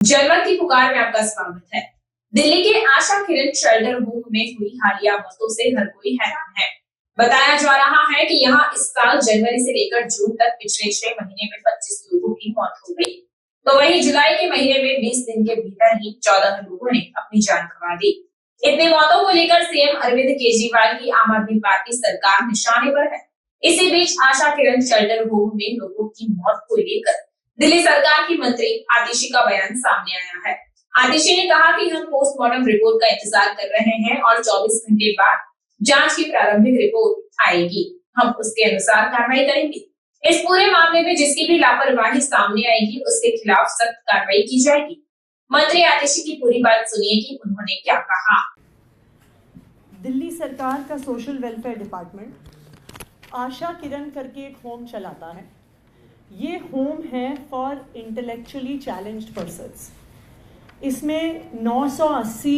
जनमत की पुकार में आपका स्वागत है। दिल्ली के आशा किरण शेल्टर होम में हुई हालिया मौतों से हर कोई हैरान है। बताया जा रहा है कि यहाँ इस साल जनवरी से लेकर जून तक पिछले 6 महीने में 25 लोगों की मौत हो गई, तो वहीं जुलाई के महीने में 20 दिन के भीतर ही 14 लोगों ने अपनी जान गंवा दी। इतनी मौतों को लेकर सीएम अरविंद केजरीवाल की आम आदमी पार्टी सरकार निशाने पर है। इसी बीच आशा किरण शेल्टर होम में लोगों की मौत को लेकर दिल्ली सरकार की मंत्री आतिशी का बयान सामने आया है। आतिशी ने कहा कि हम पोस्टमार्टम रिपोर्ट का इंतजार कर रहे हैं और 24 घंटे बाद जांच की प्रारंभिक रिपोर्ट आएगी, हम उसके अनुसार कार्रवाई करेंगे। इस पूरे मामले में जिसकी भी लापरवाही सामने आएगी उसके खिलाफ सख्त कार्रवाई की जाएगी। मंत्री आतिशी की पूरी बात सुनिए कि उन्होंने क्या कहा। दिल्ली सरकार का social welfare department Asha Kiran करके एक होम चलाता है। ये होम है फॉर इंटेलेक्चुअली चैलेंज्ड पर्सन्स। इसमें 980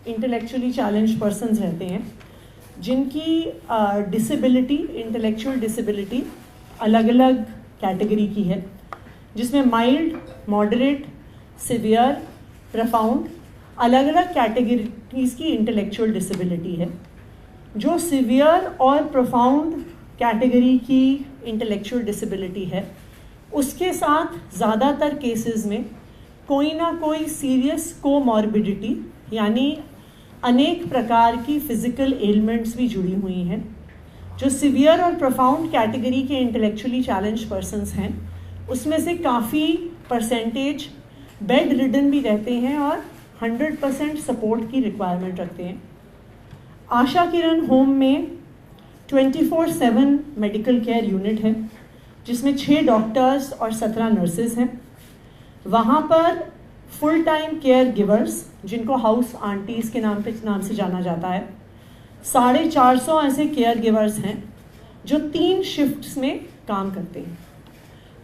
इंटेलेक्चुअली चैलेंज्ड पर्सन्स रहते हैं जिनकी डिसेबिलिटी, इंटेलेक्चुअल डिसेबिलिटी अलग अलग कैटेगरी की है, जिसमें माइल्ड, मॉडरेट, सिवियर, प्रोफाउंड अलग अलग कैटेगरीज की इंटेलेक्चुअल डिसेबिलिटी है। जो सिवियर और प्रोफाउंड कैटेगरी की इंटेलेक्चुअल डिसेबिलिटी है उसके साथ ज़्यादातर केसेस में कोई ना कोई सीरियस कोमॉर्बिडिटी यानी अनेक प्रकार की फिजिकल एलिमेंट्स भी जुड़ी हुई हैं। जो सिवियर और प्रोफाउंड कैटेगरी के इंटेलेक्चुअली चैलेंज पर्सन्स हैं उसमें से काफ़ी परसेंटेज बेड रिडन भी रहते हैं और 100% सपोर्ट की रिक्वायरमेंट रखते हैं। आशा किरण होम में 24/7 मेडिकल केयर यूनिट है जिसमें 6 डॉक्टर्स और 17 नर्सेज हैं। वहाँ पर फुल टाइम केयर गिवर्स, जिनको हाउस आंटीज़ के नाम से जाना जाता है, 450 ऐसे केयर गिवर्स हैं जो 3 शिफ्ट्स में काम करते हैं।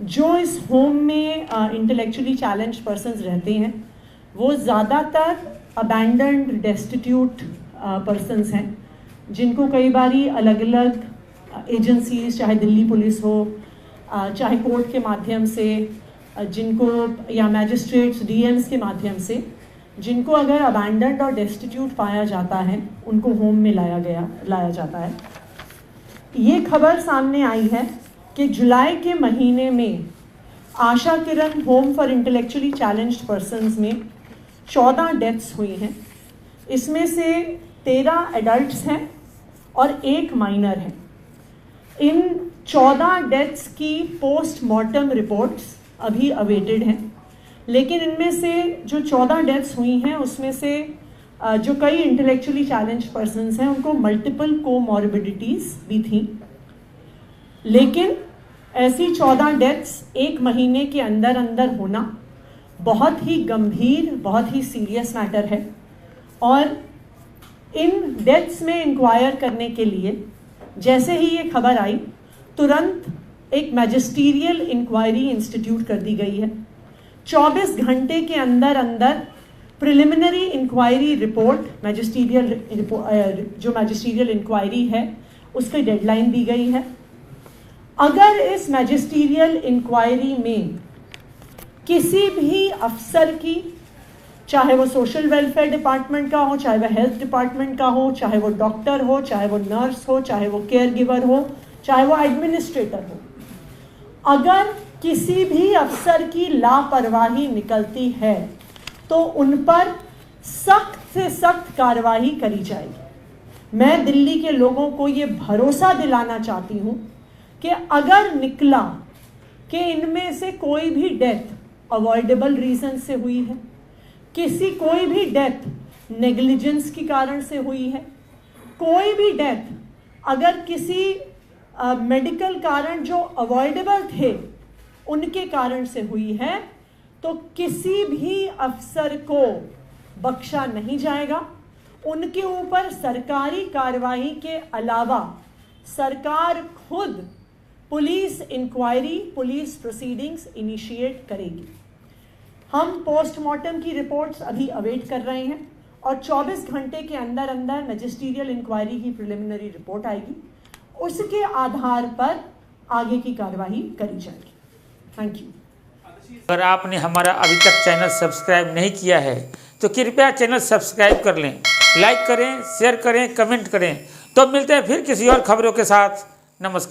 जो इस होम में इंटेलेक्चुअली चैलेंज पर्सन्स रहते हैं वो ज़्यादातर अबैंडन्ड, डेस्टिट्यूट पर्सन्स हैं जिनको कई बारी अलग अलग एजेंसीज, चाहे दिल्ली पुलिस हो, चाहे कोर्ट के माध्यम से, जिनको या मैजिस्ट्रेट्स, डीएम्स के माध्यम से, जिनको अगर अबैंडन्ड और डेस्टिट्यूट पाया जाता है उनको होम में लाया जाता है। ये खबर सामने आई है कि जुलाई के महीने में Asha Kiran home for intellectually challenged persons में 14 डेथ्स हुई हैं। इसमें से 13 एडल्ट्स हैं और 1 माइनर है। इन 14 डेथ्स की पोस्टमार्टम रिपोर्ट्स अभी अवेटेड हैं, लेकिन इनमें से जो 14 डेथ्स हुई हैं उसमें से जो कई इंटेलेक्चुअली चैलेंज पर्सन्स हैं उनको मल्टीपल कोमॉर्बिडिटीज़ भी थी। लेकिन ऐसी 14 डेथ्स 1 महीने के अंदर अंदर होना बहुत ही गंभीर, बहुत ही सीरियस मैटर है और इन डेथ्स में इंक्वायर करने के लिए जैसे ही ये खबर आई तुरंत एक मैजिस्टीरियल इंक्वायरी इंस्टीट्यूट कर दी गई है। 24 घंटे के अंदर अंदर प्रिलिमिनरी इंक्वायरी रिपोर्ट, जो मैजिस्टीरियल इंक्वायरी है उसकी डेडलाइन दी गई है। अगर इस मैजिस्टीरियल इंक्वायरी में किसी भी अफसर की, चाहे वो सोशल वेलफेयर डिपार्टमेंट का हो, चाहे वो हेल्थ डिपार्टमेंट का हो, चाहे वो डॉक्टर हो, चाहे वो नर्स हो, चाहे वो केयर गिवर हो, चाहे वो एडमिनिस्ट्रेटर हो, अगर किसी भी अफसर की लापरवाही निकलती है तो उन पर सख्त से सख्त कार्रवाई करी जाएगी। मैं दिल्ली के लोगों को ये भरोसा दिलाना चाहती हूँ कि अगर निकला कि इनमें से कोई भी डेथ अवॉइडेबल रीजन से हुई है, कोई भी डेथ नेग्लिजेंस के कारण से हुई है, कोई भी डेथ अगर किसी मेडिकल कारण जो अवॉइडेबल थे उनके कारण से हुई है, तो किसी भी अफसर को बख्शा नहीं जाएगा। उनके ऊपर सरकारी कार्रवाई के अलावा सरकार खुद police inquiry, police proceedings initiate करेगी। हम पोस्टमार्टम की रिपोर्ट्स अभी अवेट कर रहे हैं और 24 घंटे के अंदर अंदर मैजिस्टीरियल इंक्वायरी की प्रिलिमिनरी रिपोर्ट आएगी। उसके आधार पर आगे की कार्रवाई करी जाएगी। Thank you. अगर आपने हमारा अभी तक चैनल सब्सक्राइब नहीं किया है तो कृपया चैनल सब्सक्राइब कर लें, लाइक करें, शेयर करें, कमेंट करें। तो मिलते हैं फिर किसी और खबरों के साथ। नमस्कार।